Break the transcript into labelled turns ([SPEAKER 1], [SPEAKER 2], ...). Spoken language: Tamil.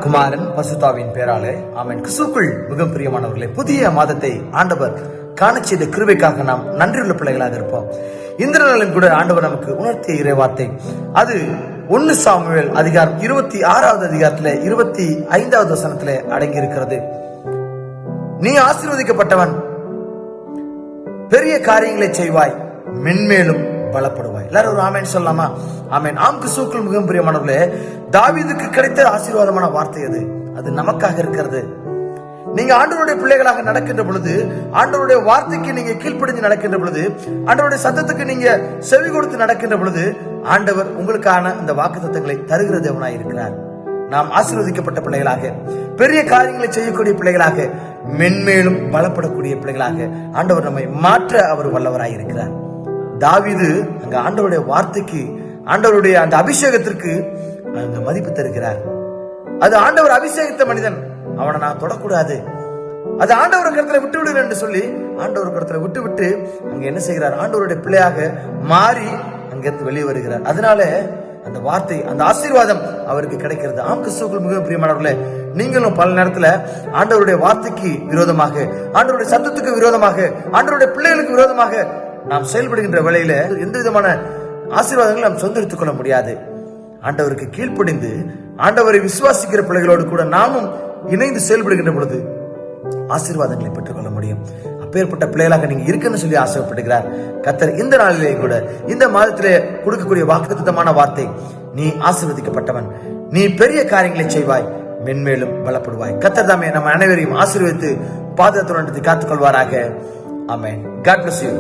[SPEAKER 1] குமாரன் பசுத்தாவின் பேராலே ஆமென். கிறிஸ்துவுக்குள் மிகவும் பிரியமானவர்களே, புதிய மாதத்தை ஆண்டவர் காணச் செய்த கிருபைக்காக நாம் நன்றியுள்ள பிள்ளைகளாக இருப்போம். இந்த நாளிலும் கூட ஆண்டவர் நமக்கு உணர்த்திய இறைவார்த்தை அது 1 சாமுவேல் அதிகாரம் 26வது அதிகாரத்திலே 25வது வசனத்திலே அடங்கி இருக்கிறது. நீ ஆசீர்வதிக்கப்பட்டவன், பெரிய காரியங்களை செய்வாய், மென்மேலும் பலப்படுவாய். எல்லாரும் ஒரு ஆமேன் சொல்லலாமா? ஆமேன். ஆம், கிறிஸ்துவுக்குள் மிகவும் பிரியமானவர்களே, தாவீதுக்கு கிடைத்த ஆசீர்வாதமான வார்த்தை அது நமக்காக இருக்கிறது. நீங்க ஆண்டவருடைய பிள்ளைகளாக நடக்கின்ற பொழுது, ஆண்டவருடைய வார்த்தைக்கு நீங்க கீழ்ப்படிஞ்சு நடக்கின்ற பொழுது, ஆண்டவருடைய சத்தத்துக்கு நீங்க செவி கொடுத்து நடக்கின்ற பொழுது, ஆண்டவர் உங்களுக்கான இந்த வாக்குத்தத்தங்களை தருகிற தேவனாய் இருக்கிறார். நாம் ஆசீர்வதிக்கப்பட்ட பிள்ளைகளாக, பெரிய காரியங்களை செய்யக்கூடிய பிள்ளைகளாக, மென்மேலும் பலப்படக்கூடிய பிள்ளைகளாக ஆண்டவர் நம்மை மாற்ற அவர் வல்லவராய் இருக்கிறார். தாவீது அங்க ஆண்டவருடைய வார்த்தைக்கு, ஆண்டவருடைய அந்த அபிஷேகத்திற்கு அங்க மதிப்பு தருகிறார். அது ஆண்டவர் அபிஷேகித்த மனிதன், அவனை நான் தொடக்கூடாது, அது ஆண்டவர் கருத்துல விட்டு விடுகிறேன் என்று சொல்லி ஆண்டவர் கருத்துல விட்டு விட்டு அங்க என்ன செய்கிறார்? ஆண்டவருடைய பிள்ளையாக மாறி அங்கிருந்து வெளியே வருகிறார். அதனால அந்த வார்த்தை, அந்த ஆசீர்வாதம் அவருக்கு கிடைக்கிறது. ஆம், கிறிஸ்துவுக்குள் மிகவும் பிரியமானவர்களே, நீங்களும் பல நேரத்துல ஆண்டவருடைய வார்த்தைக்கு விரோதமாக, ஆண்டவருடைய சத்தத்துக்கு விரோதமாக, ஆண்டவருடைய பிள்ளைகளுக்கு விரோதமாக நாம் செயல்படுகின்ற வேளையில எந்த விதமான ஆசீர்வாதங்களை நாம் சொந்தரித்துக் கொள்ள முடியாது. ஆண்டவருக்கு கீழ்ப்படிந்து ஆண்டவரை விசுவாசிக்கிற பிள்ளைகளோடு கூட நாமும் இணைந்து செயல்படுகின்ற பொழுது ஆசீர்வாதங்களை பெற்றுக் கொள்ள முடியும். அப்பேற்பட்ட பிள்ளைகளாக நீங்க இருக்குன்னு சொல்லி ஆசைப்படுகிறார் கர்த்தர். இந்த நாளிலே கூட, இந்த மாதத்திலே கொடுக்கக்கூடிய வாக்குத்தத்தமான வார்த்தை, நீ ஆசீர்வதிக்கப்பட்டவன், நீ பெரிய காரியங்களை செய்வாய், மென்மேலும் பலப்படுவாய். கர்த்தர் தாமே நம்ம அனைவரையும் ஆசீர்வதித்து பாதுகாத்து காத்துக் கொள்வாராக. ஆமென். God bless you.